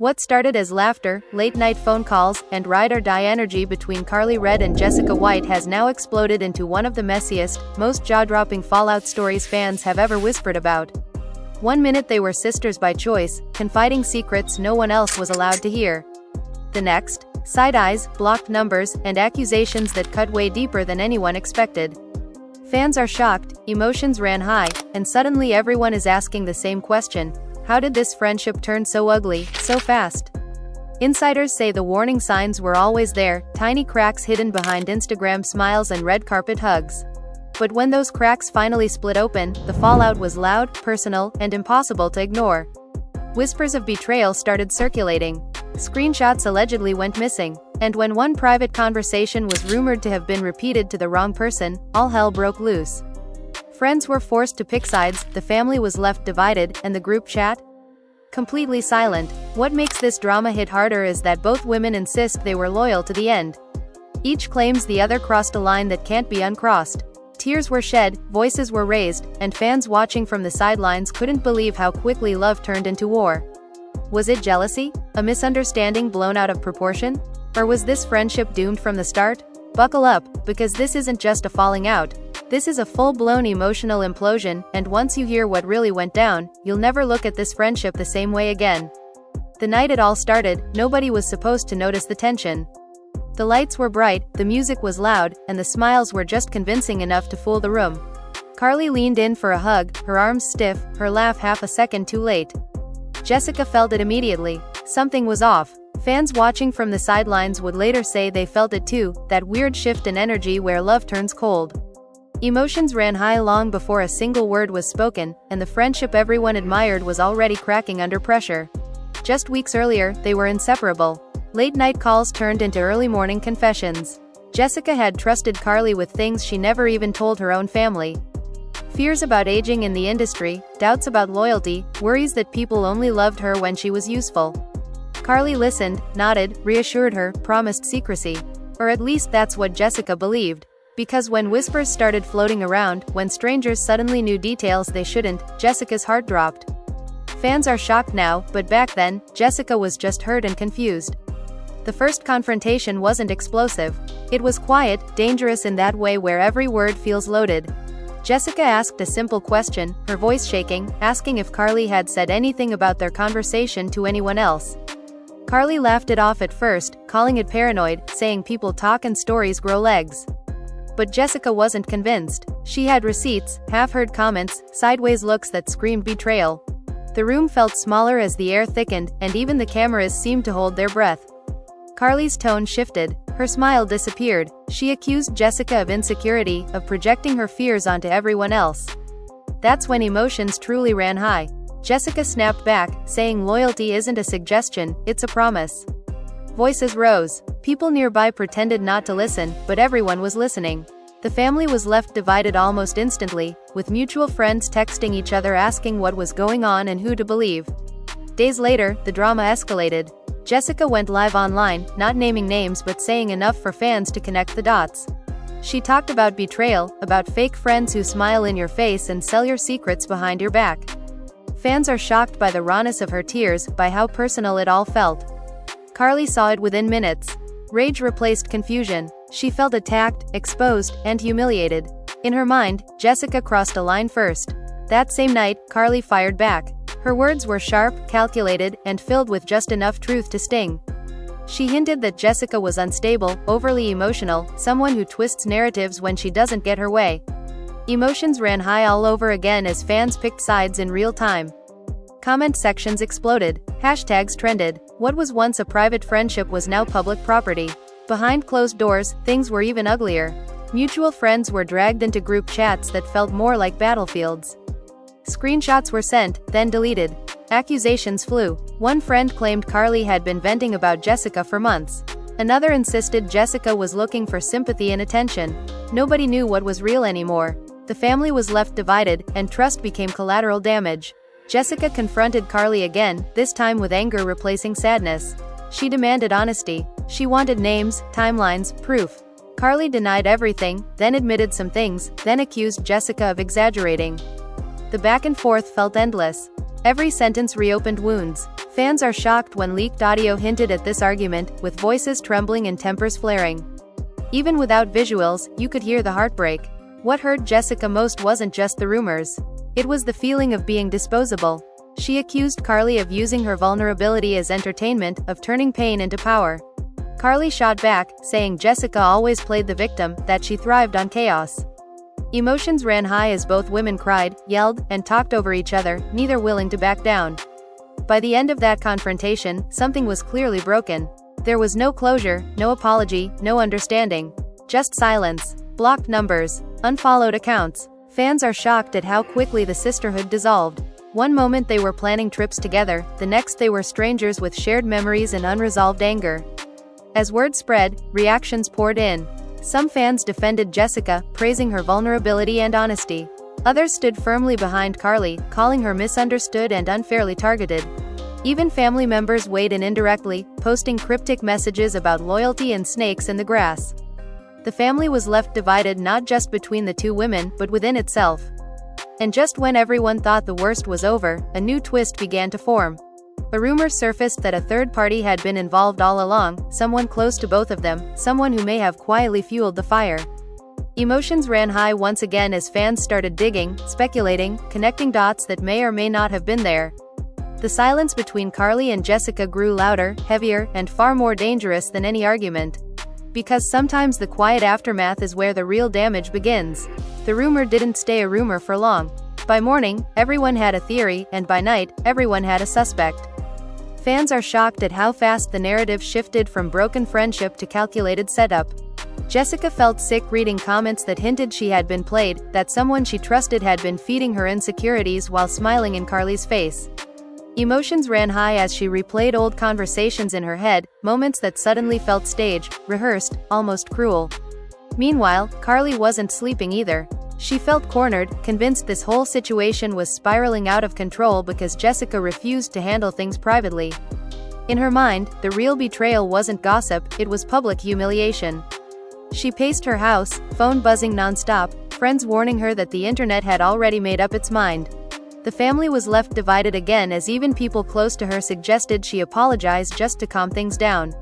What started as laughter, late-night phone calls, and ride-or-die energy between Karlie Redd and Jessica White has now exploded into one of the messiest, most jaw-dropping fallout stories fans have ever whispered about. One minute they were sisters by choice, confiding secrets no one else was allowed to hear. The next, side eyes, blocked numbers, and accusations that cut way deeper than anyone expected. Fans are shocked, emotions ran high, and suddenly everyone is asking the same question: how did this friendship turn so ugly, so fast? Insiders say the warning signs were always there, tiny cracks hidden behind Instagram smiles and red carpet hugs. But when those cracks finally split open, the fallout was loud, personal, and impossible to ignore. Whispers of betrayal started circulating. Screenshots allegedly went missing. And when one private conversation was rumored to have been repeated to the wrong person, all hell broke loose. Friends were forced to pick sides, the family was left divided, and the group chat? Completely silent. What makes this drama hit harder is that both women insist they were loyal to the end. Each claims the other crossed a line that can't be uncrossed. Tears were shed, voices were raised, and fans watching from the sidelines couldn't believe how quickly love turned into war. Was it jealousy? A misunderstanding blown out of proportion? Or was this friendship doomed from the start? Buckle up, because this isn't just a falling out. This is a full-blown emotional implosion, and once you hear what really went down, you'll never look at this friendship the same way again. The night it all started, nobody was supposed to notice the tension. The lights were bright, the music was loud, and the smiles were just convincing enough to fool the room. Karlie leaned in for a hug, her arms stiff, her laugh half a second too late. Jessica felt it immediately. Something was off. Fans watching from the sidelines would later say they felt it too, that weird shift in energy where love turns cold. Emotions ran high long before a single word was spoken, and the friendship everyone admired was already cracking under pressure. Just weeks earlier, they were inseparable. Late-night calls turned into early-morning confessions. Jessica had trusted Karlie with things she never even told her own family. Fears about aging in the industry, doubts about loyalty, worries that people only loved her when she was useful. Karlie listened, nodded, reassured her, promised secrecy. Or at least that's what Jessica believed. Because when whispers started floating around, when strangers suddenly knew details they shouldn't, Jessica's heart dropped. Fans are shocked now, but back then, Jessica was just hurt and confused. The first confrontation wasn't explosive. It was quiet, dangerous in that way where every word feels loaded. Jessica asked a simple question, her voice shaking, asking if Karlie had said anything about their conversation to anyone else. Karlie laughed it off at first, calling it paranoid, saying people talk and stories grow legs. But Jessica wasn't convinced. She had receipts, half-heard comments, sideways looks that screamed betrayal. The room felt smaller as the air thickened, and even the cameras seemed to hold their breath. Karlie's tone shifted. Her smile disappeared. She accused Jessica of insecurity, of projecting her fears onto everyone else. That's when emotions truly ran high. Jessica snapped back, saying loyalty isn't a suggestion, it's a promise. Voices rose. People nearby pretended not to listen, but everyone was listening. The family was left divided almost instantly, with mutual friends texting each other asking what was going on and who to believe. Days later, the drama escalated. Jessica went live online, not naming names but saying enough for fans to connect the dots. She talked about betrayal, about fake friends who smile in your face and sell your secrets behind your back. Fans are shocked by the rawness of her tears, by how personal it all felt. Karlie saw it within minutes. Rage replaced confusion. She felt attacked, exposed, and humiliated. In her mind, Jessica crossed a line first. That same night, Karlie fired back. Her words were sharp, calculated, and filled with just enough truth to sting. She hinted that Jessica was unstable, overly emotional, someone who twists narratives when she doesn't get her way. Emotions ran high all over again as fans picked sides in real time. Comment sections exploded. Hashtags trended. What was once a private friendship was now public property. Behind closed doors, things were even uglier. Mutual friends were dragged into group chats that felt more like battlefields. Screenshots were sent, then deleted. Accusations flew. One friend claimed Karlie had been venting about Jessica for months. Another insisted Jessica was looking for sympathy and attention. Nobody knew what was real anymore. The family was left divided, and trust became collateral damage. Jessica confronted Karlie again, this time with anger replacing sadness. She demanded honesty. She wanted names, timelines, proof. Karlie denied everything, then admitted some things, then accused Jessica of exaggerating. The back and forth felt endless. Every sentence reopened wounds. Fans are shocked when leaked audio hinted at this argument, with voices trembling and tempers flaring. Even without visuals, you could hear the heartbreak. What hurt Jessica most wasn't just the rumors. It was the feeling of being disposable. She accused Karlie of using her vulnerability as entertainment, of turning pain into power. Karlie shot back, saying Jessica always played the victim, that she thrived on chaos. Emotions ran high as both women cried, yelled, and talked over each other, neither willing to back down. By the end of that confrontation, something was clearly broken. There was no closure, no apology, no understanding. Just silence, blocked numbers, unfollowed accounts. Fans are shocked at how quickly the sisterhood dissolved. One moment they were planning trips together, the next they were strangers with shared memories and unresolved anger. As word spread, reactions poured in. Some fans defended Jessica, praising her vulnerability and honesty. Others stood firmly behind Karlie, calling her misunderstood and unfairly targeted. Even family members weighed in indirectly, posting cryptic messages about loyalty and snakes in the grass. The family was left divided not just between the two women, but within itself. And just when everyone thought the worst was over, a new twist began to form. A rumor surfaced that a third party had been involved all along, someone close to both of them, someone who may have quietly fueled the fire. Emotions ran high once again as fans started digging, speculating, connecting dots that may or may not have been there. The silence between Karlie and Jessica grew louder, heavier, and far more dangerous than any argument. Because sometimes the quiet aftermath is where the real damage begins. The rumor didn't stay a rumor for long. By morning, everyone had a theory, and by night, everyone had a suspect. Fans are shocked at how fast the narrative shifted from broken friendship to calculated setup. Jessica felt sick reading comments that hinted she had been played, that someone she trusted had been feeding her insecurities while smiling in Karlie's face. Emotions ran high as she replayed old conversations in her head, moments that suddenly felt staged, rehearsed, almost cruel. Meanwhile, Karlie wasn't sleeping either. She felt cornered, convinced this whole situation was spiraling out of control because Jessica refused to handle things privately. In her mind, the real betrayal wasn't gossip, it was public humiliation. She paced her house, phone buzzing nonstop, friends warning her that the internet had already made up its mind. The family was left divided again as even people close to her suggested she apologize just to calm things down.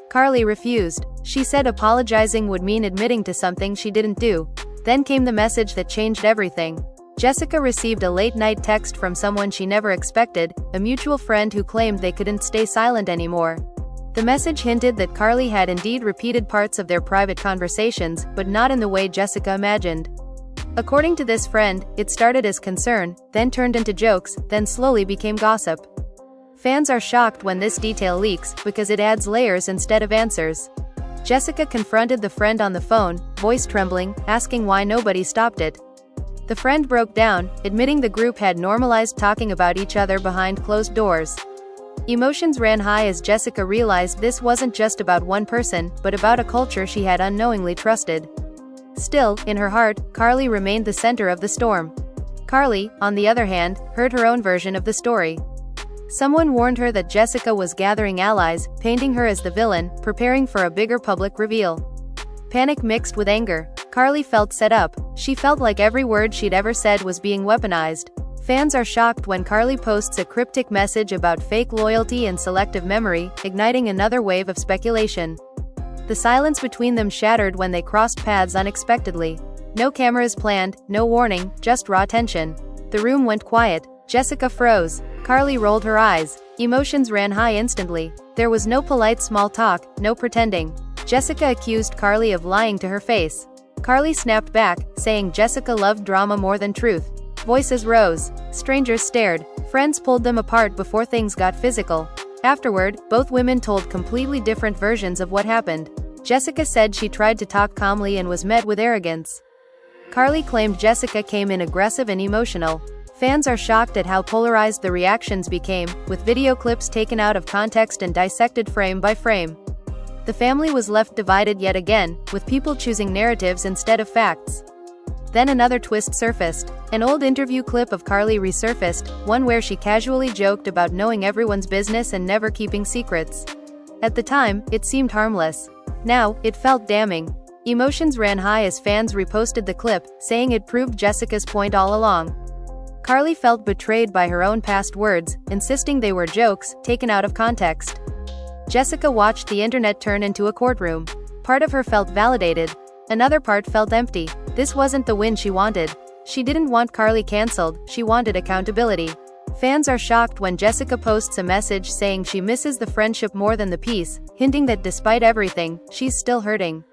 Karlie refused. She said apologizing would mean admitting to something she didn't do. Then came the message that changed everything. Jessica received a late-night text from someone she never expected, a mutual friend who claimed they couldn't stay silent anymore. The message hinted that Karlie had indeed repeated parts of their private conversations, but not in the way Jessica imagined. According to this friend, it started as concern, then turned into jokes, then slowly became gossip. Fans are shocked when this detail leaks, because it adds layers instead of answers. Jessica confronted the friend on the phone, voice trembling, asking why nobody stopped it. The friend broke down, admitting the group had normalized talking about each other behind closed doors. Emotions ran high as Jessica realized this wasn't just about one person, but about a culture she had unknowingly trusted. Still, in her heart, Karlie remained the center of the storm. Karlie, on the other hand, heard her own version of the story. Someone warned her that Jessica was gathering allies, painting her as the villain, preparing for a bigger public reveal. Panic mixed with anger. Karlie felt set up. She felt like every word she'd ever said was being weaponized. Fans are shocked when Karlie posts a cryptic message about fake loyalty and selective memory, igniting another wave of speculation. The silence between them shattered when they crossed paths unexpectedly. No cameras planned, no warning, just raw tension. The room went quiet. Jessica froze. Karlie rolled her eyes. Emotions ran high instantly. There was no polite small talk, no pretending. Jessica accused Karlie of lying to her face. Karlie snapped back, saying Jessica loved drama more than truth. Voices rose. Strangers stared. Friends pulled them apart before things got physical. Afterward, both women told completely different versions of what happened. Jessica said she tried to talk calmly and was met with arrogance. Karlie claimed Jessica came in aggressive and emotional. Fans are shocked at how polarized the reactions became, with video clips taken out of context and dissected frame by frame. The family was left divided yet again, with people choosing narratives instead of facts. Then another twist surfaced. An old interview clip of Karlie resurfaced, one where she casually joked about knowing everyone's business and never keeping secrets. At the time, it seemed harmless. Now, it felt damning. Emotions ran high as fans reposted the clip, saying it proved Jessica's point all along. Karlie felt betrayed by her own past words, insisting they were jokes, taken out of context. Jessica watched the internet turn into a courtroom. Part of her felt validated. Another part felt empty. This wasn't the win she wanted. She didn't want Karlie cancelled, she wanted accountability. Fans are shocked when Jessica posts a message saying she misses the friendship more than the peace, hinting that despite everything, she's still hurting.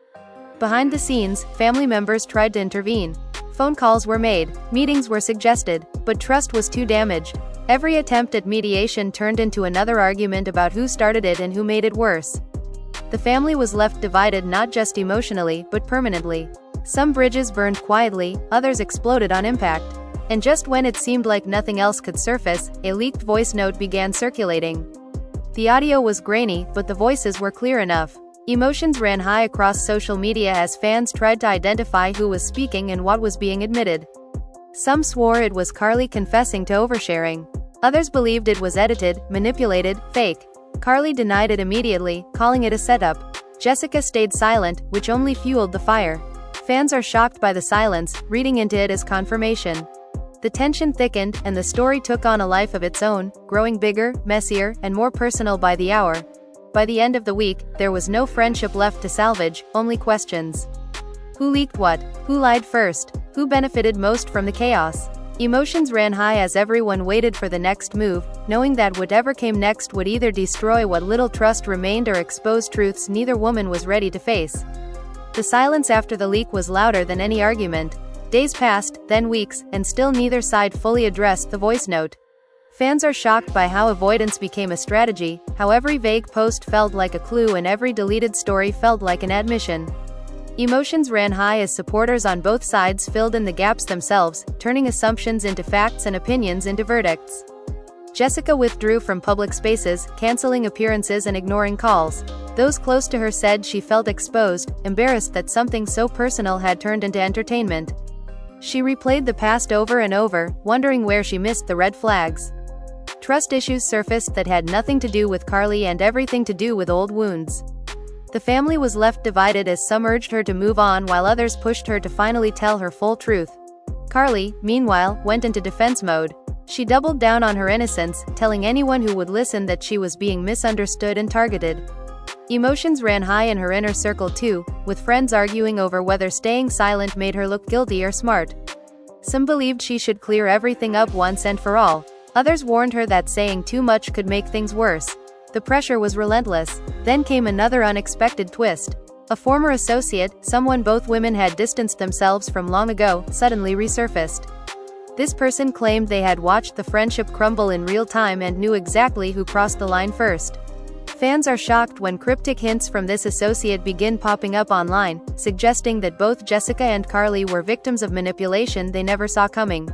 Behind the scenes, family members tried to intervene. Phone calls were made, meetings were suggested, but trust was too damaged. Every attempt at mediation turned into another argument about who started it and who made it worse. The family was left divided not just emotionally, but permanently. Some bridges burned quietly, others exploded on impact. And just when it seemed like nothing else could surface, a leaked voice note began circulating. The audio was grainy, but the voices were clear enough. Emotions ran high across social media as fans tried to identify who was speaking and what was being admitted. Some swore it was Karlie confessing to oversharing. Others believed it was edited, manipulated, fake. Karlie denied it immediately, calling it a setup. Jessica stayed silent, which only fueled the fire. Fans are shocked by the silence, reading into it as confirmation. The tension thickened, and the story took on a life of its own, growing bigger, messier, and more personal by the hour. By the end of the week, there was no friendship left to salvage, only questions. Who leaked what? Who lied first? Who benefited most from the chaos? Emotions ran high as everyone waited for the next move, knowing that whatever came next would either destroy what little trust remained or expose truths neither woman was ready to face. The silence after the leak was louder than any argument. Days passed, then weeks, and still neither side fully addressed the voice note. Fans are shocked by how avoidance became a strategy, how every vague post felt like a clue and every deleted story felt like an admission. Emotions ran high as supporters on both sides filled in the gaps themselves, turning assumptions into facts and opinions into verdicts. Jessica withdrew from public spaces, canceling appearances and ignoring calls. Those close to her said she felt exposed, embarrassed that something so personal had turned into entertainment. She replayed the past over and over, wondering where she missed the red flags. Trust issues surfaced that had nothing to do with Karlie and everything to do with old wounds. The family was left divided as some urged her to move on while others pushed her to finally tell her full truth. Karlie, meanwhile, went into defense mode. She doubled down on her innocence, telling anyone who would listen that she was being misunderstood and targeted. Emotions ran high in her inner circle too, with friends arguing over whether staying silent made her look guilty or smart. Some believed she should clear everything up once and for all. Others warned her that saying too much could make things worse. The pressure was relentless. Then came another unexpected twist. A former associate, someone both women had distanced themselves from long ago, suddenly resurfaced. This person claimed they had watched the friendship crumble in real time and knew exactly who crossed the line first. Fans are shocked when cryptic hints from this associate begin popping up online, suggesting that both Jessica and Karlie were victims of manipulation they never saw coming.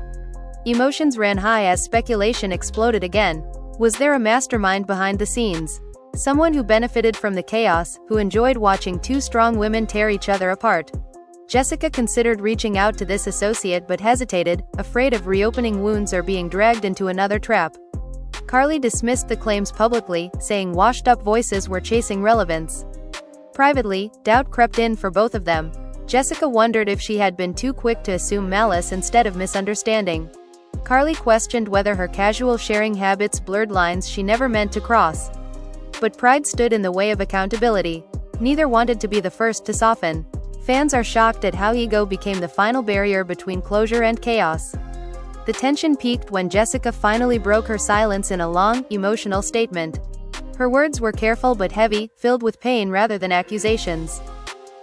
Emotions ran high as speculation exploded again. Was there a mastermind behind the scenes? Someone who benefited from the chaos, who enjoyed watching two strong women tear each other apart. Jessica considered reaching out to this associate but hesitated, afraid of reopening wounds or being dragged into another trap. Karlie dismissed the claims publicly, saying washed-up voices were chasing relevance. Privately, doubt crept in for both of them. Jessica wondered if she had been too quick to assume malice instead of misunderstanding. Karlie questioned whether her casual sharing habits blurred lines she never meant to cross. But pride stood in the way of accountability. Neither wanted to be the first to soften. Fans are shocked at how ego became the final barrier between closure and chaos. The tension peaked when Jessica finally broke her silence in a long, emotional statement. Her words were careful but heavy, filled with pain rather than accusations.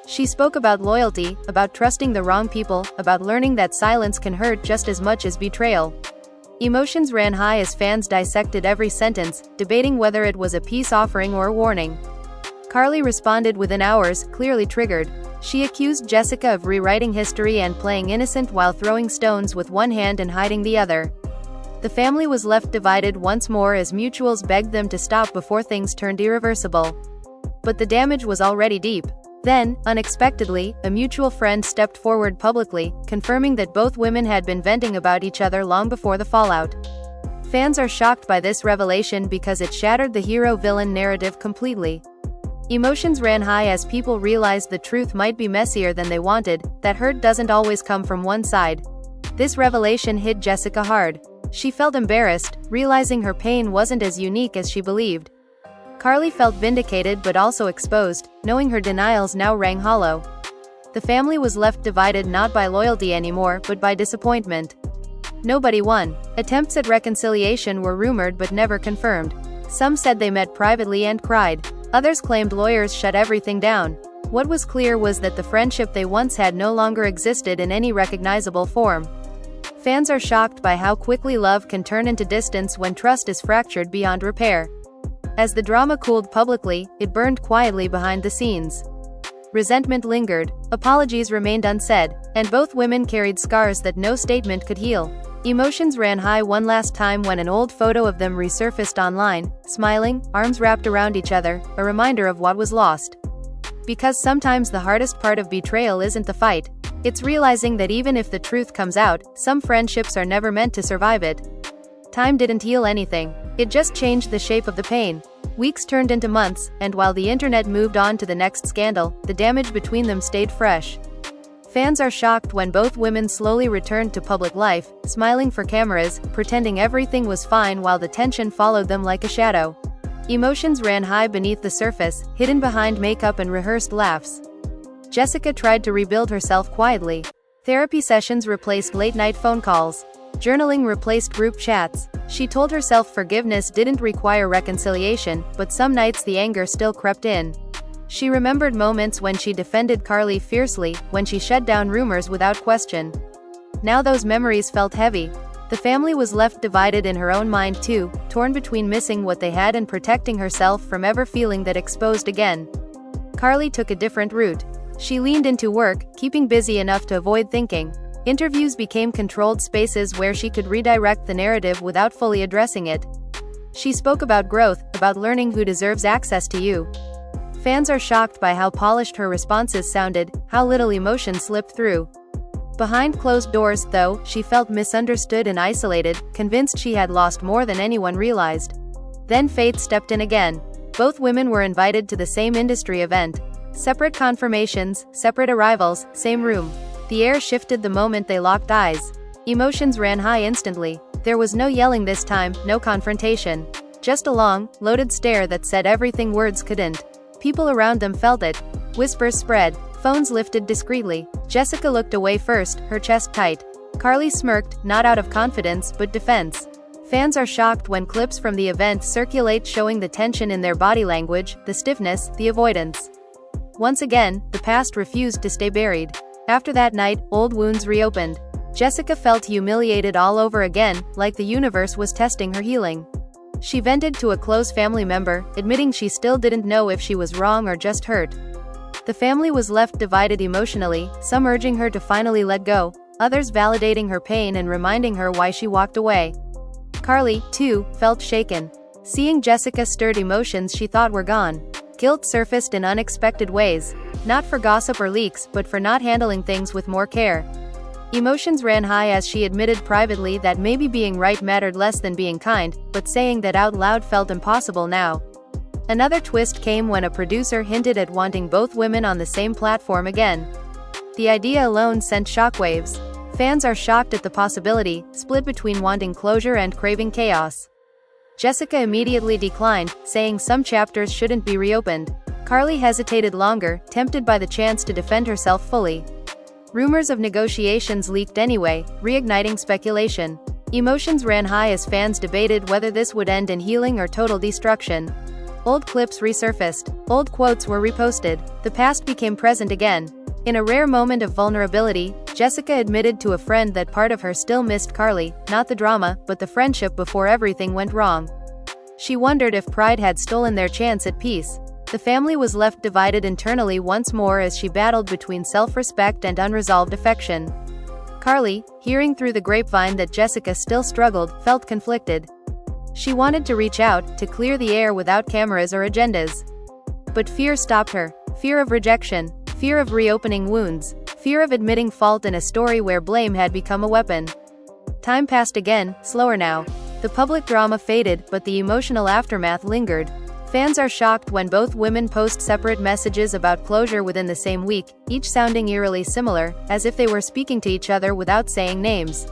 She spoke about loyalty, about trusting the wrong people, about learning that silence can hurt just as much as betrayal. Emotions ran high as fans dissected every sentence, debating whether it was a peace offering or a warning. Karlie responded within hours, clearly triggered. She accused Jessica of rewriting history and playing innocent while throwing stones with one hand and hiding the other. The family was left divided once more as mutuals begged them to stop before things turned irreversible. But the damage was already deep. Then, unexpectedly, a mutual friend stepped forward publicly, confirming that both women had been venting about each other long before the fallout. Fans are shocked by this revelation because it shattered the hero-villain narrative completely. Emotions ran high as people realized the truth might be messier than they wanted, that hurt doesn't always come from one side. This revelation hit Jessica hard. She felt embarrassed, realizing her pain wasn't as unique as she believed. Karlie felt vindicated but also exposed, knowing her denials now rang hollow. The family was left divided not by loyalty anymore but by disappointment. Nobody won. Attempts at reconciliation were rumored but never confirmed. Some said they met privately and cried. Others claimed lawyers shut everything down. What was clear was that the friendship they once had no longer existed in any recognizable form. Fans are shocked by how quickly love can turn into distance when trust is fractured beyond repair. As the drama cooled publicly, it burned quietly behind the scenes. Resentment lingered, apologies remained unsaid, and both women carried scars that no statement could heal. Emotions ran high one last time when an old photo of them resurfaced online, smiling, arms wrapped around each other, a reminder of what was lost. Because sometimes the hardest part of betrayal isn't the fight. It's realizing that even if the truth comes out, some friendships are never meant to survive it. Time didn't heal anything. It just changed the shape of the pain. Weeks turned into months, and while the internet moved on to the next scandal, the damage between them stayed fresh. Fans are shocked when both women slowly returned to public life, smiling for cameras, pretending everything was fine while the tension followed them like a shadow. Emotions ran high beneath the surface, hidden behind makeup and rehearsed laughs. Jessica tried to rebuild herself quietly. Therapy sessions replaced late-night phone calls. Journaling replaced group chats. She told herself forgiveness didn't require reconciliation, but some nights the anger still crept in. She remembered moments when she defended Karlie fiercely, when she shut down rumors without question. Now those memories felt heavy. The family was left divided in her own mind too, torn between missing what they had and protecting herself from ever feeling that exposed again. Karlie took a different route. She leaned into work, keeping busy enough to avoid thinking. Interviews became controlled spaces where she could redirect the narrative without fully addressing it. She spoke about growth, about learning who deserves access to you. Fans are shocked by how polished her responses sounded, how little emotion slipped through. Behind closed doors, though, she felt misunderstood and isolated, convinced she had lost more than anyone realized. Then fate stepped in again. Both women were invited to the same industry event. Separate confirmations, separate arrivals, same room. The air shifted the moment they locked eyes. Emotions ran high instantly. There was no yelling this time, no confrontation. Just a long, loaded stare that said everything words couldn't. People around them felt it. Whispers spread. Phones lifted discreetly. Jessica looked away first, her chest tight. Karlie smirked, not out of confidence but defense. Fans are shocked when clips from the event circulate showing the tension in their body language, the stiffness, the avoidance. Once again, the past refused to stay buried. After that night, old wounds reopened. Jessica felt humiliated all over again, like the universe was testing her healing. She vented to a close family member, admitting she still didn't know if she was wrong or just hurt. The family was left divided emotionally, some urging her to finally let go, others validating her pain and reminding her why she walked away. Karlie, too, felt shaken. Seeing Jessica stirred emotions she thought were gone. Guilt surfaced in unexpected ways, not for gossip or leaks, but for not handling things with more care. Emotions ran high as she admitted privately that maybe being right mattered less than being kind, but saying that out loud felt impossible now. Another twist came when a producer hinted at wanting both women on the same platform again. The idea alone sent shockwaves. Fans are shocked at the possibility, split between wanting closure and craving chaos. Jessica immediately declined, saying some chapters shouldn't be reopened. Karlie hesitated longer, tempted by the chance to defend herself fully. Rumors of negotiations leaked anyway, reigniting speculation. Emotions ran high as fans debated whether this would end in healing or total destruction. Old clips resurfaced. Old quotes were reposted. The past became present again. In a rare moment of vulnerability, Jessica admitted to a friend that part of her still missed Karlie, not the drama, but the friendship before everything went wrong. She wondered if pride had stolen their chance at peace. The family was left divided internally once more as she battled between self-respect and unresolved affection. Karlie, hearing through the grapevine that Jessica still struggled, felt conflicted. She wanted to reach out, to clear the air without cameras or agendas. But fear stopped her. Fear of rejection. Fear of reopening wounds. Fear of admitting fault in a story where blame had become a weapon. Time passed again, slower now. The public drama faded, but the emotional aftermath lingered. Fans are shocked when both women post separate messages about closure within the same week, each sounding eerily similar, as if they were speaking to each other without saying names.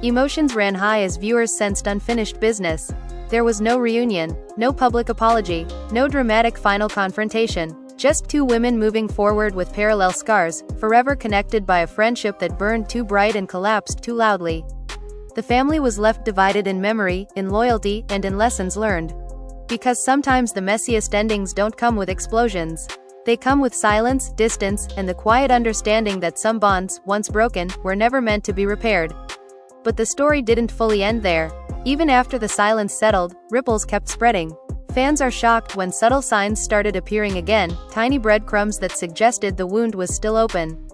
Emotions ran high as viewers sensed unfinished business. There was no reunion, no public apology, no dramatic final confrontation. Just two women moving forward with parallel scars, forever connected by a friendship that burned too bright and collapsed too loudly. The family was left divided in memory, in loyalty, and in lessons learned. Because sometimes the messiest endings don't come with explosions. They come with silence, distance, and the quiet understanding that some bonds, once broken, were never meant to be repaired. But the story didn't fully end there. Even after the silence settled, ripples kept spreading. Fans are shocked when subtle signs started appearing again, tiny breadcrumbs that suggested the wound was still open.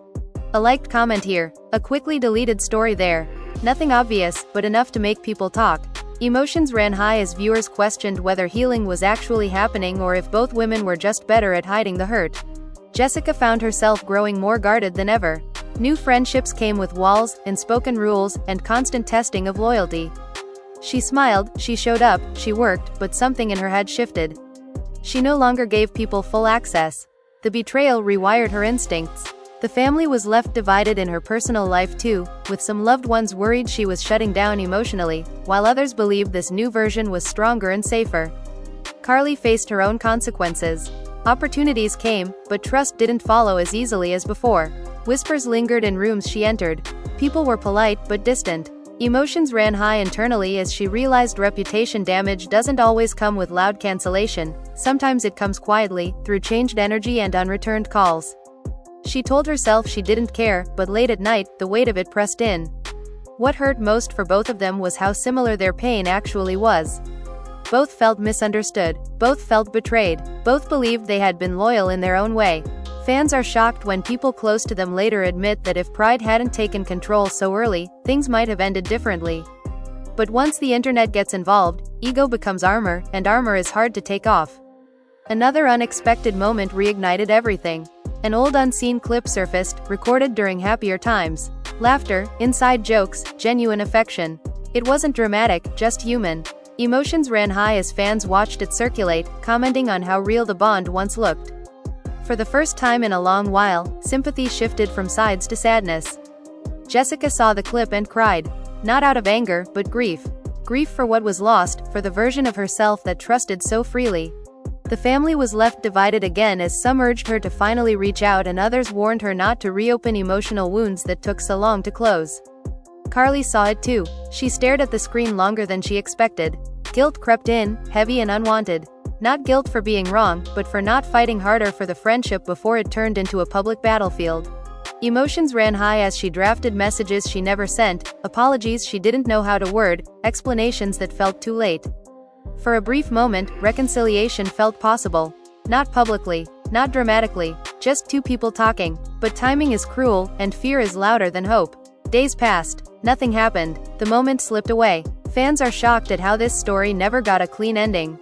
A liked comment here, a quickly deleted story there. Nothing obvious, but enough to make people talk. Emotions ran high as viewers questioned whether healing was actually happening or if both women were just better at hiding the hurt. Jessica found herself growing more guarded than ever. New friendships came with walls, unspoken rules, and constant testing of loyalty. She smiled, she showed up, she worked, but something in her head shifted. She no longer gave people full access. The betrayal rewired her instincts. The family was left divided in her personal life too, with some loved ones worried she was shutting down emotionally, while others believed this new version was stronger and safer. Karlie faced her own consequences. Opportunities came, but trust didn't follow as easily as before. Whispers lingered in rooms she entered. People were polite but distant. Emotions ran high internally as she realized reputation damage doesn't always come with loud cancellation, sometimes it comes quietly, through changed energy and unreturned calls. She told herself she didn't care, but late at night, the weight of it pressed in. What hurt most for both of them was how similar their pain actually was. Both felt misunderstood, both felt betrayed, both believed they had been loyal in their own way. Fans are shocked when people close to them later admit that if pride hadn't taken control so early, things might have ended differently. But once the internet gets involved, ego becomes armor, and armor is hard to take off. Another unexpected moment reignited everything. An old unseen clip surfaced, recorded during happier times. Laughter, inside jokes, genuine affection. It wasn't dramatic, just human. Emotions ran high as fans watched it circulate, commenting on how real the bond once looked. For the first time in a long while, sympathy shifted from sides to sadness. Jessica saw the clip and cried. Not out of anger, but grief. Grief for what was lost, for the version of herself that trusted so freely. The family was left divided again as some urged her to finally reach out and others warned her not to reopen emotional wounds that took so long to close. Karlie saw it too. She stared at the screen longer than she expected. Guilt crept in, heavy and unwanted. Not guilt for being wrong, but for not fighting harder for the friendship before it turned into a public battlefield. Emotions ran high as she drafted messages she never sent, apologies she didn't know how to word, explanations that felt too late. For a brief moment, reconciliation felt possible. Not publicly, not dramatically, just two people talking. But timing is cruel, and fear is louder than hope. Days passed. Nothing happened. The moment slipped away. Fans are shocked at how this story never got a clean ending.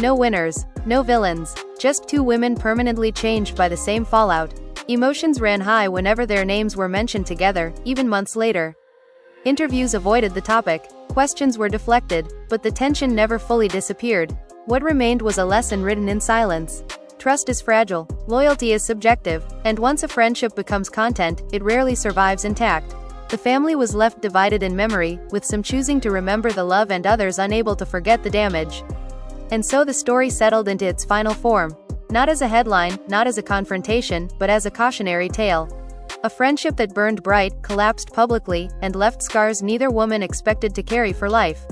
No winners, no villains, just two women permanently changed by the same fallout. Emotions ran high whenever their names were mentioned together, even months later. Interviews avoided the topic, questions were deflected, but the tension never fully disappeared. What remained was a lesson written in silence. Trust is fragile, loyalty is subjective, and once a friendship becomes content, it rarely survives intact. The family was left divided in memory, with some choosing to remember the love and others unable to forget the damage. And so the story settled into its final form. Not as a headline, not as a confrontation, but as a cautionary tale. A friendship that burned bright, collapsed publicly, and left scars neither woman expected to carry for life.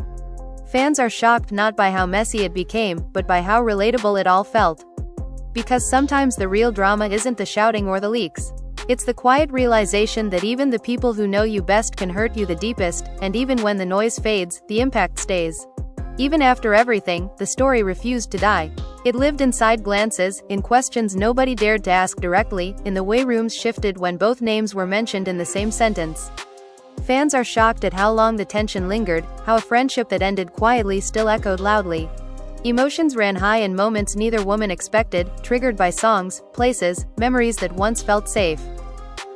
Fans are shocked not by how messy it became, but by how relatable it all felt. Because sometimes the real drama isn't the shouting or the leaks. It's the quiet realization that even the people who know you best can hurt you the deepest, and even when the noise fades, the impact stays. Even after everything, the story refused to die. It lived inside glances, in questions nobody dared to ask directly, in the way rooms shifted when both names were mentioned in the same sentence. Fans are shocked at how long the tension lingered, how a friendship that ended quietly still echoed loudly. Emotions ran high in moments neither woman expected, triggered by songs, places, memories that once felt safe.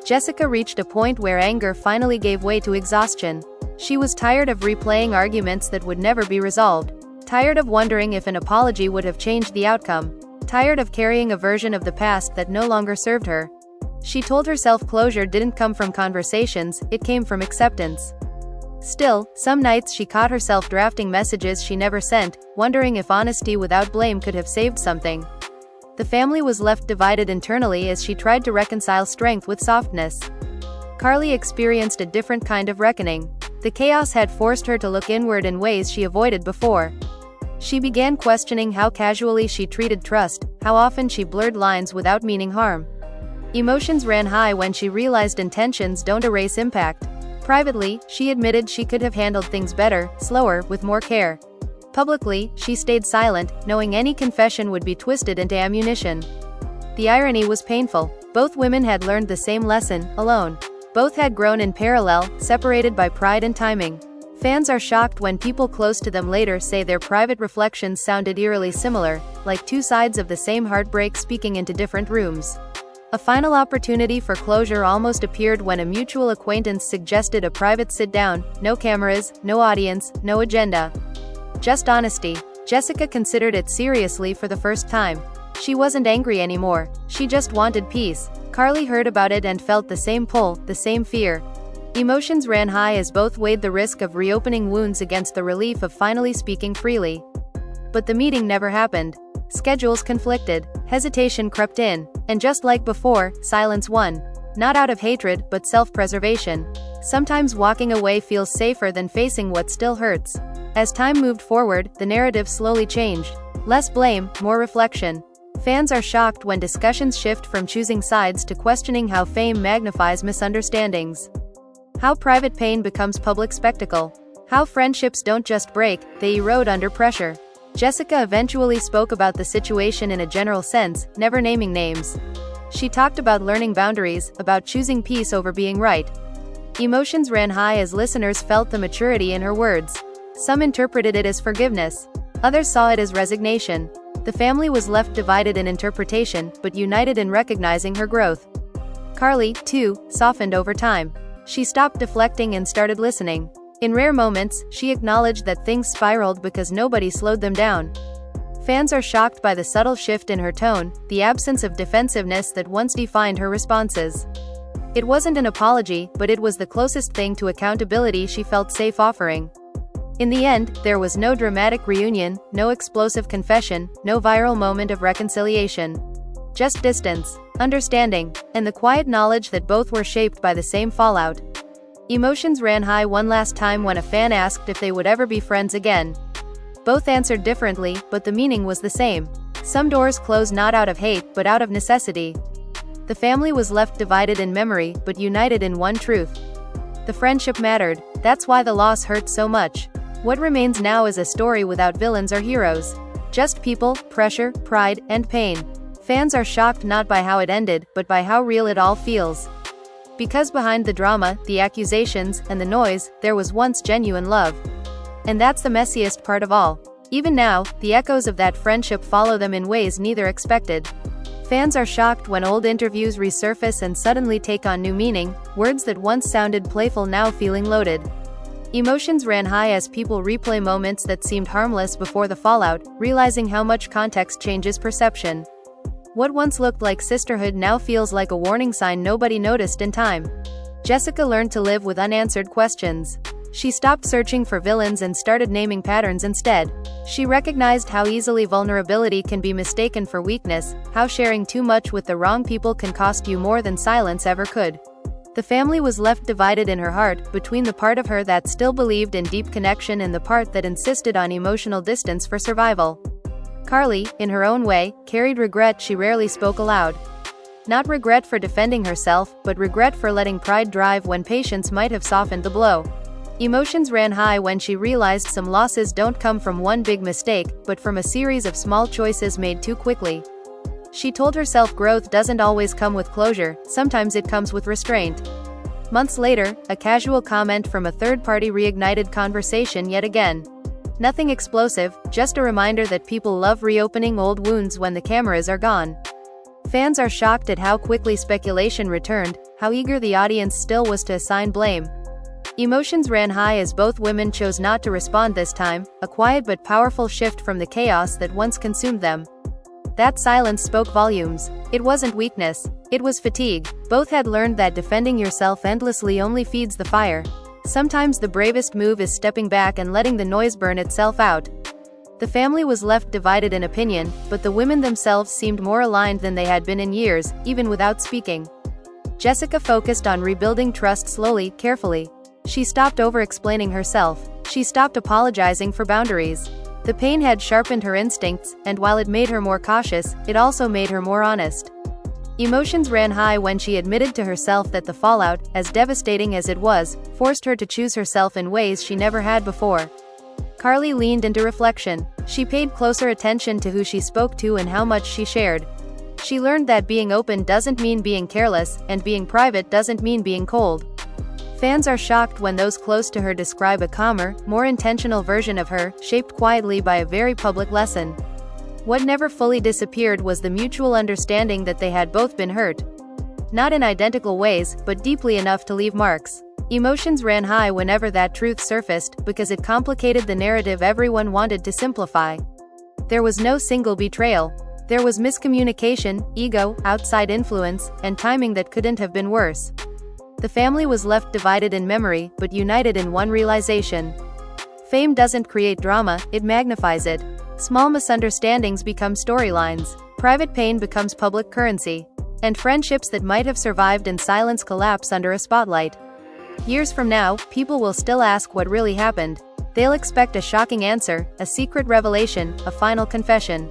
Jessica reached a point where anger finally gave way to exhaustion. She was tired of replaying arguments that would never be resolved. Tired of wondering if an apology would have changed the outcome. Tired of carrying a version of the past that no longer served her. She told herself closure didn't come from conversations, it came from acceptance. Still, some nights she caught herself drafting messages she never sent, wondering if honesty without blame could have saved something. The family was left divided internally as she tried to reconcile strength with softness. Karlie experienced a different kind of reckoning. The chaos had forced her to look inward in ways she avoided before. She began questioning how casually she treated trust, how often she blurred lines without meaning harm. Emotions ran high when she realized intentions don't erase impact. Privately, she admitted she could have handled things better, slower, with more care. Publicly, she stayed silent, knowing any confession would be twisted into ammunition. The irony was painful. Both women had learned the same lesson, alone. Both had grown in parallel, separated by pride and timing. Fans are shocked when people close to them later say their private reflections sounded eerily similar, like two sides of the same heartbreak speaking into different rooms. A final opportunity for closure almost appeared when a mutual acquaintance suggested a private sit-down, no cameras, no audience, no agenda. Just honesty. Jessica considered it seriously for the first time. She wasn't angry anymore, she just wanted peace. Karlie heard about it and felt the same pull, the same fear. Emotions ran high as both weighed the risk of reopening wounds against the relief of finally speaking freely. But the meeting never happened. Schedules conflicted, hesitation crept in, and just like before, silence won. Not out of hatred, but self-preservation. Sometimes walking away feels safer than facing what still hurts. As time moved forward, the narrative slowly changed. Less blame, more reflection. Fans are shocked when discussions shift from choosing sides to questioning how fame magnifies misunderstandings. How private pain becomes public spectacle. How friendships don't just break, they erode under pressure. Jessica eventually spoke about the situation in a general sense, never naming names. She talked about learning boundaries, about choosing peace over being right. Emotions ran high as listeners felt the maturity in her words. Some interpreted it as forgiveness. Others saw it as resignation. The family was left divided in interpretation, but united in recognizing her growth. Karlie, too, softened over time. She stopped deflecting and started listening. In rare moments, she acknowledged that things spiraled because nobody slowed them down. Fans are shocked by the subtle shift in her tone, the absence of defensiveness that once defined her responses. It wasn't an apology, but it was the closest thing to accountability she felt safe offering. In the end, there was no dramatic reunion, no explosive confession, no viral moment of reconciliation. Just distance, understanding, and the quiet knowledge that both were shaped by the same fallout. Emotions ran high one last time when a fan asked if they would ever be friends again. Both answered differently, but the meaning was the same. Some doors close not out of hate, but out of necessity. The family was left divided in memory, but united in one truth. The friendship mattered. That's why the loss hurt so much. What remains now is a story without villains or heroes. Just people, pressure, pride, and pain. Fans are shocked not by how it ended, but by how real it all feels. Because behind the drama, the accusations, and the noise, there was once genuine love. And that's the messiest part of all. Even now, the echoes of that friendship follow them in ways neither expected. Fans are shocked when old interviews resurface and suddenly take on new meaning, words that once sounded playful now feeling loaded. Emotions ran high as people replay moments that seemed harmless before the fallout, realizing how much context changes perception. What once looked like sisterhood now feels like a warning sign nobody noticed in time. Jessica learned to live with unanswered questions. She stopped searching for villains and started naming patterns instead. She recognized how easily vulnerability can be mistaken for weakness, how sharing too much with the wrong people can cost you more than silence ever could. The family was left divided in her heart, between the part of her that still believed in deep connection and the part that insisted on emotional distance for survival. Karlie, in her own way, carried regret she rarely spoke aloud. Not regret for defending herself, but regret for letting pride drive when patience might have softened the blow. Emotions ran high when she realized some losses don't come from one big mistake, but from a series of small choices made too quickly. She told herself growth doesn't always come with closure, sometimes it comes with restraint. Months later, a casual comment from a third party reignited conversation yet again. Nothing explosive, just a reminder that people love reopening old wounds when the cameras are gone. Fans are shocked at how quickly speculation returned, how eager the audience still was to assign blame. Emotions ran high as both women chose not to respond this time, a quiet but powerful shift from the chaos that once consumed them. That silence spoke volumes. It wasn't weakness, it was fatigue. Both had learned that defending yourself endlessly only feeds the fire. Sometimes the bravest move is stepping back and letting the noise burn itself out. The family was left divided in opinion, but the women themselves seemed more aligned than they had been in years, even without speaking. Jessica focused on rebuilding trust slowly, carefully. She stopped over-explaining herself. She stopped apologizing for boundaries. The pain had sharpened her instincts, and while it made her more cautious, it also made her more honest. Emotions ran high when she admitted to herself that the fallout, as devastating as it was, forced her to choose herself in ways she never had before. Karlie leaned into reflection. She paid closer attention to who she spoke to and how much she shared. She learned that being open doesn't mean being careless, and being private doesn't mean being cold. Fans are shocked when those close to her describe a calmer, more intentional version of her, shaped quietly by a very public lesson. What never fully disappeared was the mutual understanding that they had both been hurt. Not in identical ways, but deeply enough to leave marks. Emotions ran high whenever that truth surfaced, because it complicated the narrative everyone wanted to simplify. There was no single betrayal. There was miscommunication, ego, outside influence, and timing that couldn't have been worse. The family was left divided in memory, but united in one realization. Fame doesn't create drama, it magnifies it. Small misunderstandings become storylines. Private pain becomes public currency. And friendships that might have survived in silence collapse under a spotlight. Years from now, people will still ask what really happened. They'll expect a shocking answer, a secret revelation, a final confession.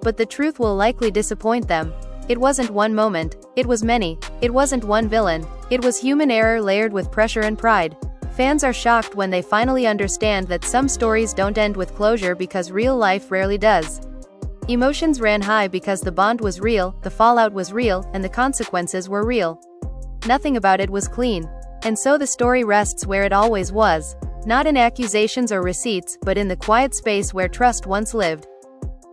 But the truth will likely disappoint them. It wasn't one moment, it was many. It wasn't one villain, it was human error layered with pressure and pride. Fans are shocked when they finally understand that some stories don't end with closure because real life rarely does. Emotions ran high because the bond was real, the fallout was real, and the consequences were real. Nothing about it was clean. And so the story rests where it always was. Not in accusations or receipts, but in the quiet space where trust once lived.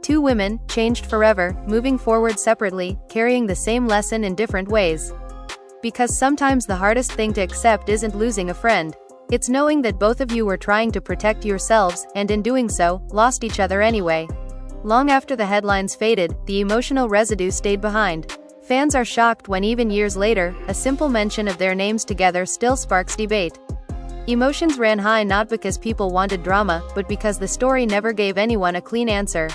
Two women, changed forever, moving forward separately, carrying the same lesson in different ways. Because sometimes the hardest thing to accept isn't losing a friend. It's knowing that both of you were trying to protect yourselves, and in doing so, lost each other anyway. Long after the headlines faded, the emotional residue stayed behind. Fans are shocked when even years later, a simple mention of their names together still sparks debate. Emotions ran high not because people wanted drama, but because the story never gave anyone a clean answer.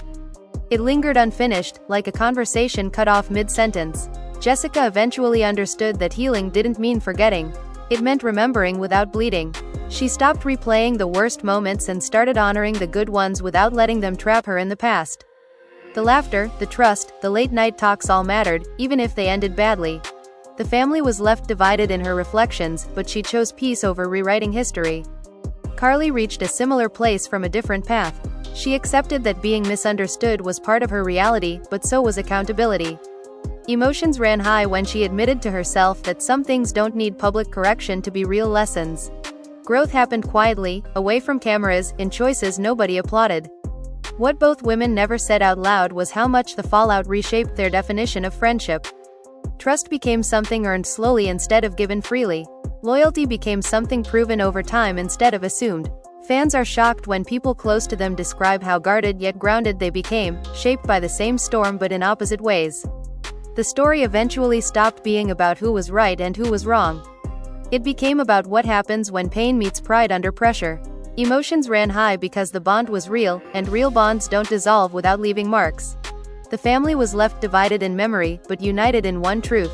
It lingered unfinished, like a conversation cut off mid-sentence. Jessica eventually understood that healing didn't mean forgetting. It meant remembering without bleeding. She stopped replaying the worst moments and started honoring the good ones without letting them trap her in the past. The laughter, the trust, the late-night talks all mattered, even if they ended badly. The family was left divided in her reflections, but she chose peace over rewriting history. Karlie reached a similar place from a different path. She accepted that being misunderstood was part of her reality, but so was accountability. Emotions ran high when she admitted to herself that some things don't need public correction to be real lessons. Growth happened quietly, away from cameras, in choices nobody applauded. What both women never said out loud was how much the fallout reshaped their definition of friendship. Trust became something earned slowly instead of given freely. Loyalty became something proven over time instead of assumed. Fans are shocked when people close to them describe how guarded yet grounded they became, shaped by the same storm but in opposite ways. The story eventually stopped being about who was right and who was wrong. It became about what happens when pain meets pride under pressure. Emotions ran high because the bond was real, and real bonds don't dissolve without leaving marks. The family was left divided in memory, but united in one truth.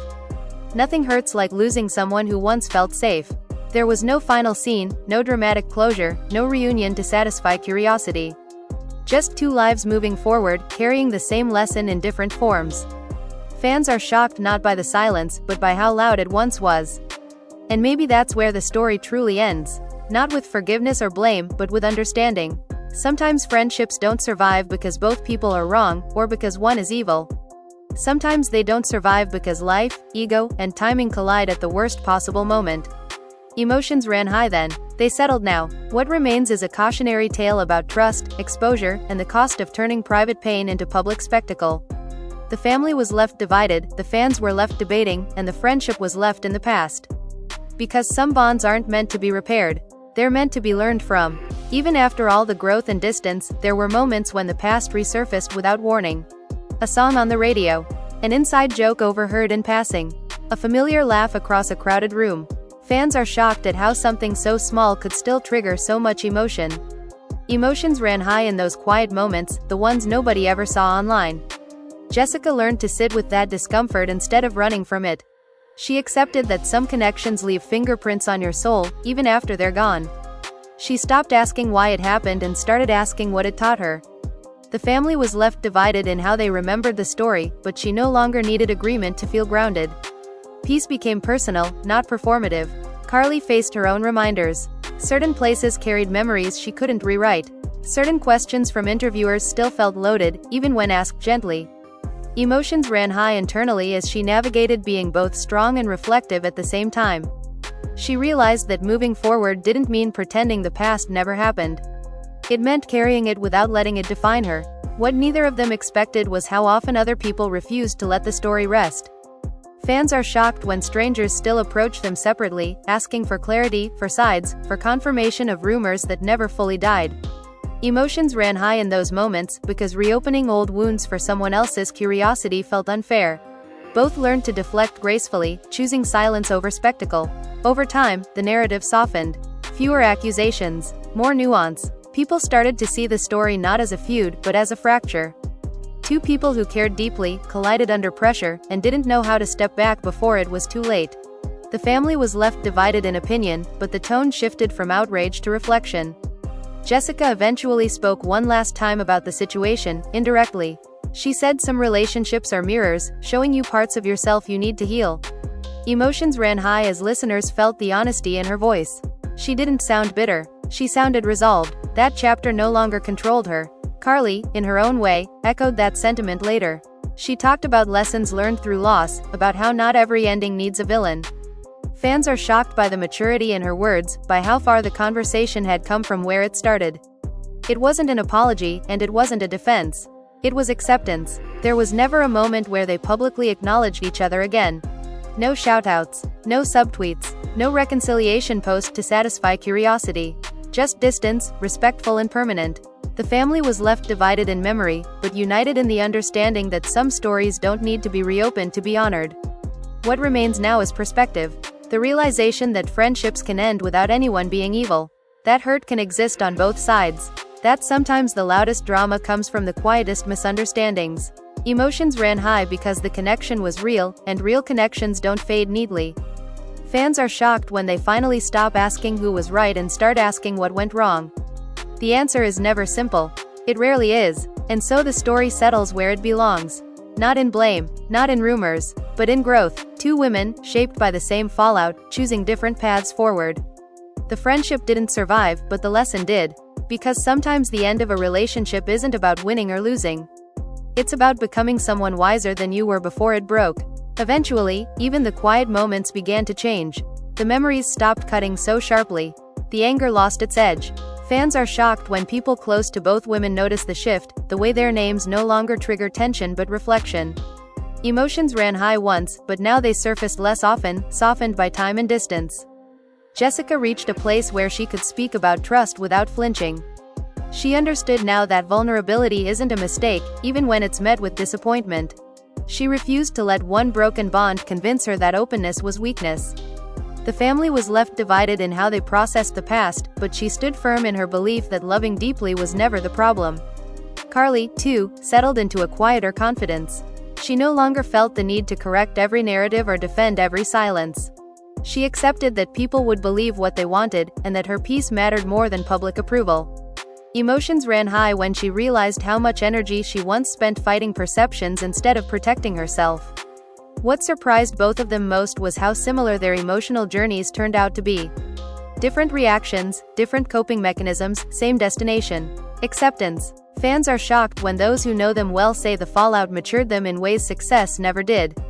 Nothing hurts like losing someone who once felt safe. There was no final scene, no dramatic closure, no reunion to satisfy curiosity. Just two lives moving forward, carrying the same lesson in different forms. Fans are shocked not by the silence, but by how loud it once was. And maybe that's where the story truly ends. Not with forgiveness or blame, but with understanding. Sometimes friendships don't survive because both people are wrong, or because one is evil. Sometimes they don't survive because life, ego, and timing collide at the worst possible moment. Emotions ran high then. They settled now. What remains is a cautionary tale about trust, exposure, and the cost of turning private pain into public spectacle. The family was left divided, the fans were left debating, and the friendship was left in the past. Because some bonds aren't meant to be repaired. They're meant to be learned from. Even after all the growth and distance, there were moments when the past resurfaced without warning. A song on the radio. An inside joke overheard in passing. A familiar laugh across a crowded room. Fans are shocked at how something so small could still trigger so much emotion. Emotions ran high in those quiet moments, the ones nobody ever saw online. Jessica learned to sit with that discomfort instead of running from it. She accepted that some connections leave fingerprints on your soul, even after they're gone. She stopped asking why it happened and started asking what it taught her. The family was left divided in how they remembered the story, but she no longer needed agreement to feel grounded. Peace became personal, not performative. Karlie faced her own reminders. Certain places carried memories she couldn't rewrite. Certain questions from interviewers still felt loaded, even when asked gently. Emotions ran high internally as she navigated being both strong and reflective at the same time. She realized that moving forward didn't mean pretending the past never happened. It meant carrying it without letting it define her. What neither of them expected was how often other people refused to let the story rest. Fans are shocked when strangers still approach them separately, asking for clarity, for sides, for confirmation of rumors that never fully died. Emotions ran high in those moments, because reopening old wounds for someone else's curiosity felt unfair. Both learned to deflect gracefully, choosing silence over spectacle. Over time, the narrative softened. Fewer accusations, more nuance. People started to see the story not as a feud, but as a fracture. Two people who cared deeply, collided under pressure, and didn't know how to step back before it was too late. The family was left divided in opinion, but the tone shifted from outrage to reflection. Jessica eventually spoke one last time about the situation, indirectly. She said some relationships are mirrors, showing you parts of yourself you need to heal. Emotions ran high as listeners felt the honesty in her voice. She didn't sound bitter. She sounded resolved. That chapter no longer controlled her. Karlie, in her own way, echoed that sentiment later. She talked about lessons learned through loss, about how not every ending needs a villain. Fans are shocked by the maturity in her words, by how far the conversation had come from where it started. It wasn't an apology, and it wasn't a defense. It was acceptance. There was never a moment where they publicly acknowledged each other again. No shoutouts, no subtweets, no reconciliation post to satisfy curiosity. Just distance, respectful and permanent. The family was left divided in memory, but united in the understanding that some stories don't need to be reopened to be honored. What remains now is perspective. The realization that friendships can end without anyone being evil. That hurt can exist on both sides. That sometimes the loudest drama comes from the quietest misunderstandings. Emotions ran high because the connection was real, and real connections don't fade neatly. Fans are shocked when they finally stop asking who was right and start asking what went wrong. The answer is never simple. It rarely is, and so the story settles where it belongs. Not in blame, not in rumors, but in growth. Two women, shaped by the same fallout, choosing different paths forward. The friendship didn't survive, but the lesson did. Because sometimes the end of a relationship isn't about winning or losing. It's about becoming someone wiser than you were before it broke. Eventually, even the quiet moments began to change. The memories stopped cutting so sharply. The anger lost its edge. Fans are shocked when people close to both women notice the shift, the way their names no longer trigger tension but reflection. Emotions ran high once, but now they surfaced less often, softened by time and distance. Jessica reached a place where she could speak about trust without flinching. She understood now that vulnerability isn't a mistake, even when it's met with disappointment. She refused to let one broken bond convince her that openness was weakness. The family was left divided in how they processed the past, but she stood firm in her belief that loving deeply was never the problem. Karlie, too, settled into a quieter confidence. She no longer felt the need to correct every narrative or defend every silence. She accepted that people would believe what they wanted, and that her peace mattered more than public approval. Emotions ran high when she realized how much energy she once spent fighting perceptions instead of protecting herself. What surprised both of them most was how similar their emotional journeys turned out to be. Different reactions, different coping mechanisms, same destination. Acceptance. Fans are shocked when those who know them well say the fallout matured them in ways success never did.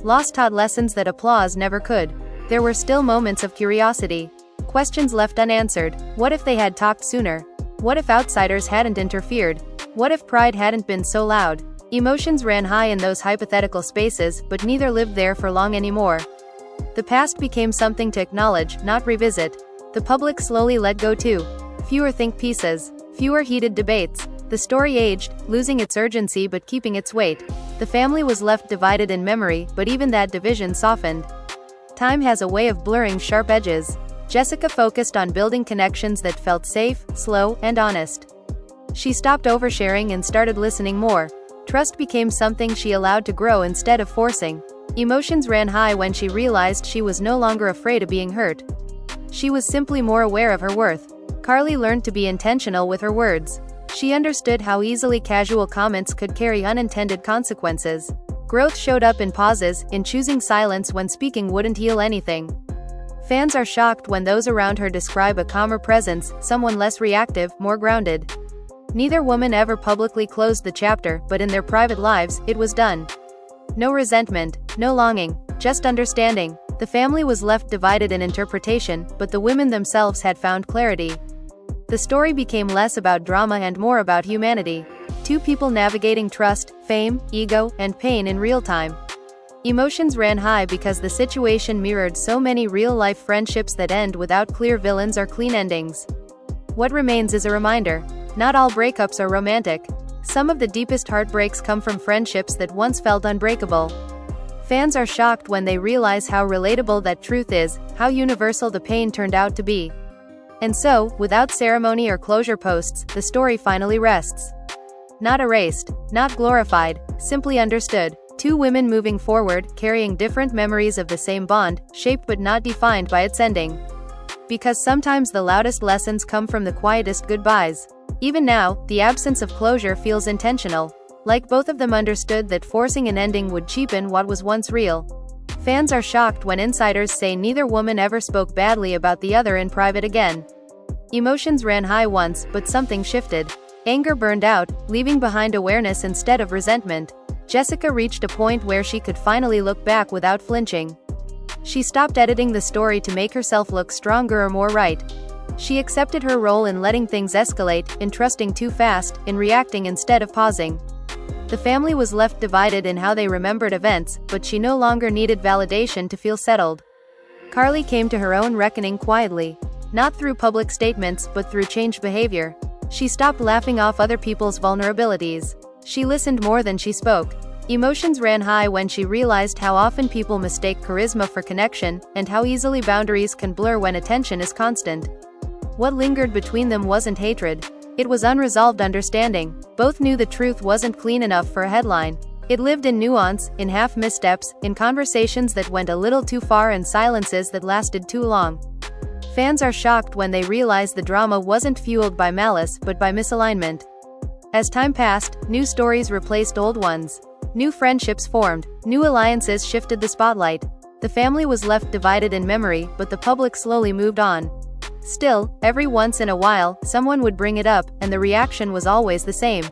Loss taught lessons that applause never could. There were still moments of curiosity. Questions left unanswered. What if they had talked sooner? What if outsiders hadn't interfered? What if pride hadn't been so loud? Emotions ran high in those hypothetical spaces, but neither lived there for long anymore. The past became something to acknowledge, not revisit. The public slowly let go too. Fewer think pieces. Fewer heated debates. The story aged, losing its urgency but keeping its weight. The family was left divided in memory, but even that division softened. Time has a way of blurring sharp edges. Jessica focused on building connections that felt safe, slow, and honest. She stopped oversharing and started listening more. Trust became something she allowed to grow instead of forcing. Emotions ran high when she realized she was no longer afraid of being hurt. She was simply more aware of her worth. Karlie learned to be intentional with her words. She understood how easily casual comments could carry unintended consequences. Growth showed up in pauses, in choosing silence when speaking wouldn't heal anything. Fans are shocked when those around her describe a calmer presence, someone less reactive, more grounded. Neither woman ever publicly closed the chapter, but in their private lives, it was done. No resentment, no longing, just understanding. The family was left divided in interpretation, but the women themselves had found clarity. The story became less about drama and more about humanity. Two people navigating trust, fame, ego, and pain in real time. Emotions ran high because the situation mirrored so many real-life friendships that end without clear villains or clean endings. What remains is a reminder: not all breakups are romantic. Some of the deepest heartbreaks come from friendships that once felt unbreakable. Fans are shocked when they realize how relatable that truth is, how universal the pain turned out to be. And so, without ceremony or closure posts, the story finally rests. Not erased, not glorified, simply understood. Two women moving forward, carrying different memories of the same bond, shaped but not defined by its ending. Because sometimes the loudest lessons come from the quietest goodbyes. Even now, the absence of closure feels intentional. Like both of them understood that forcing an ending would cheapen what was once real. Fans are shocked when insiders say neither woman ever spoke badly about the other in private again. Emotions ran high once, but something shifted. Anger burned out, leaving behind awareness instead of resentment. Jessica reached a point where she could finally look back without flinching. She stopped editing the story to make herself look stronger or more right. She accepted her role in letting things escalate, in trusting too fast, in reacting instead of pausing. The family was left divided in how they remembered events, but she no longer needed validation to feel settled. Karlie came to her own reckoning quietly. Not through public statements, but through changed behavior. She stopped laughing off other people's vulnerabilities. She listened more than she spoke. Emotions ran high when she realized how often people mistake charisma for connection, and how easily boundaries can blur when attention is constant. What lingered between them wasn't hatred. It was unresolved understanding. Both knew the truth wasn't clean enough for a headline. It lived in nuance, in half missteps, in conversations that went a little too far and silences that lasted too long. Fans are shocked when they realize the drama wasn't fueled by malice, but by misalignment. As time passed, new stories replaced old ones. New friendships formed, new alliances shifted the spotlight. The family was left divided in memory, but the public slowly moved on. Still, every once in a while, someone would bring it up, and the reaction was always the same.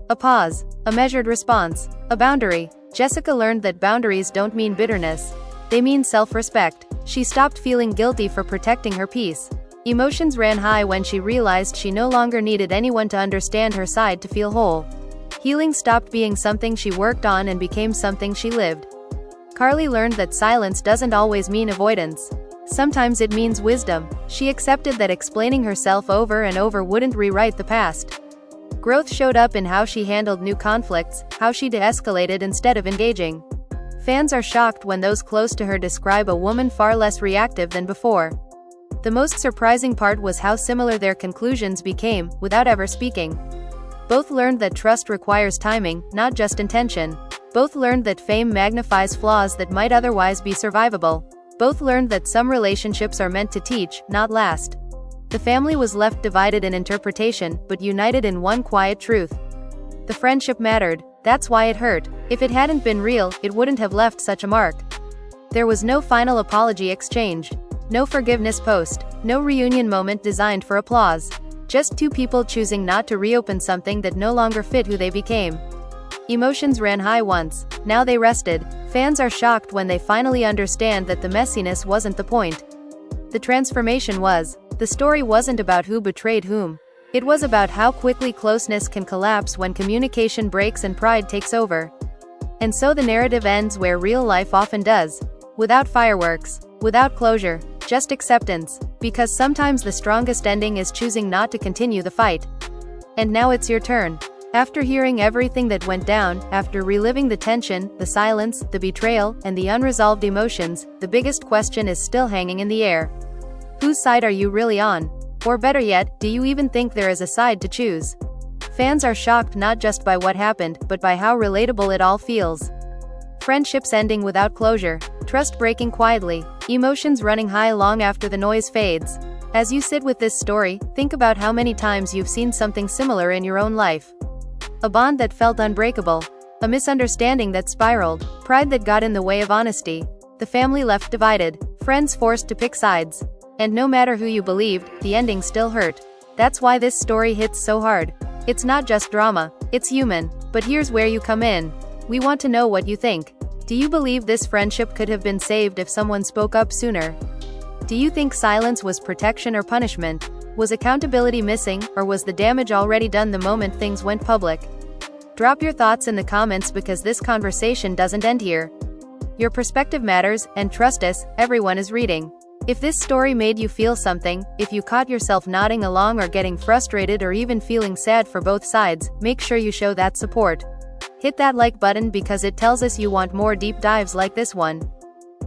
A pause. A measured response. A boundary. Jessica learned that boundaries don't mean bitterness. They mean self-respect. She stopped feeling guilty for protecting her peace. Emotions ran high when she realized she no longer needed anyone to understand her side to feel whole. Healing stopped being something she worked on and became something she lived. Karlie learned that silence doesn't always mean avoidance. Sometimes it means wisdom. She accepted that explaining herself over and over wouldn't rewrite the past. Growth showed up in how she handled new conflicts, how she de-escalated instead of engaging. Fans are shocked when those close to her describe a woman far less reactive than before. The most surprising part was how similar their conclusions became, without ever speaking. Both learned that trust requires timing, not just intention. Both learned that fame magnifies flaws that might otherwise be survivable. Both learned that some relationships are meant to teach, not last. The family was left divided in interpretation, but united in one quiet truth. The friendship mattered. That's why it hurt. If it hadn't been real, it wouldn't have left such a mark. There was no final apology exchanged. No forgiveness post. No reunion moment designed for applause. Just two people choosing not to reopen something that no longer fit who they became. Emotions ran high once. Now they rested. Fans are shocked when they finally understand that the messiness wasn't the point. The transformation was. The story wasn't about who betrayed whom. It was about how quickly closeness can collapse when communication breaks and pride takes over. And so the narrative ends where real life often does. Without fireworks. Without closure. Just acceptance. Because sometimes the strongest ending is choosing not to continue the fight. And now it's your turn. After hearing everything that went down, after reliving the tension, the silence, the betrayal, and the unresolved emotions, the biggest question is still hanging in the air. Whose side are you really on? Or better yet, do you even think there is a side to choose? Fans are shocked not just by what happened, but by how relatable it all feels. Friendships ending without closure, trust breaking quietly, emotions running high long after the noise fades. As you sit with this story, think about how many times you've seen something similar in your own life. A bond that felt unbreakable, a misunderstanding that spiraled, pride that got in the way of honesty, the family left divided, friends forced to pick sides. And no matter who you believed, the ending still hurt. That's why this story hits so hard. It's not just drama, it's human. But here's where you come in. We want to know what you think. Do you believe this friendship could have been saved if someone spoke up sooner? Do you think silence was protection or punishment? Was accountability missing, or was the damage already done the moment things went public? Drop your thoughts in the comments because this conversation doesn't end here. Your perspective matters, and trust us, everyone is reading. If this story made you feel something, if you caught yourself nodding along or getting frustrated or even feeling sad for both sides, make sure you show that support. Hit that like button because it tells us you want more deep dives like this one.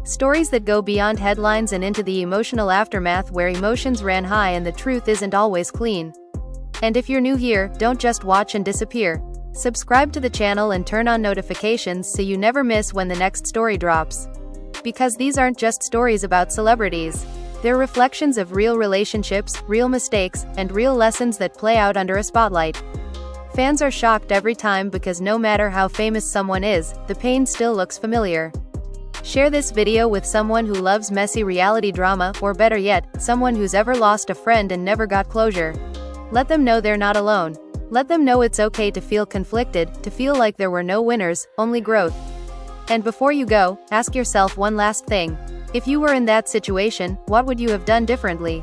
Stories that go beyond headlines and into the emotional aftermath where emotions ran high and the truth isn't always clean. And if you're new here, don't just watch and disappear. Subscribe to the channel and turn on notifications so you never miss when the next story drops. Because these aren't just stories about celebrities. They're reflections of real relationships, real mistakes, and real lessons that play out under a spotlight. Fans are shocked every time because no matter how famous someone is, the pain still looks familiar. Share this video with someone who loves messy reality drama, or better yet, someone who's ever lost a friend and never got closure. Let them know they're not alone. Let them know it's okay to feel conflicted, to feel like there were no winners, only growth. And before you go, ask yourself one last thing. If you were in that situation, what would you have done differently?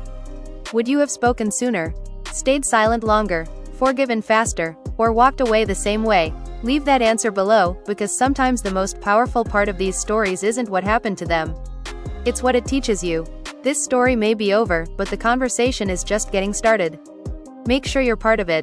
Would you have spoken sooner? Stayed silent longer? Forgiven faster? Or walked away the same way? Leave that answer below, because sometimes the most powerful part of these stories isn't what happened to them. It's what it teaches you. This story may be over, but the conversation is just getting started. Make sure you're part of it.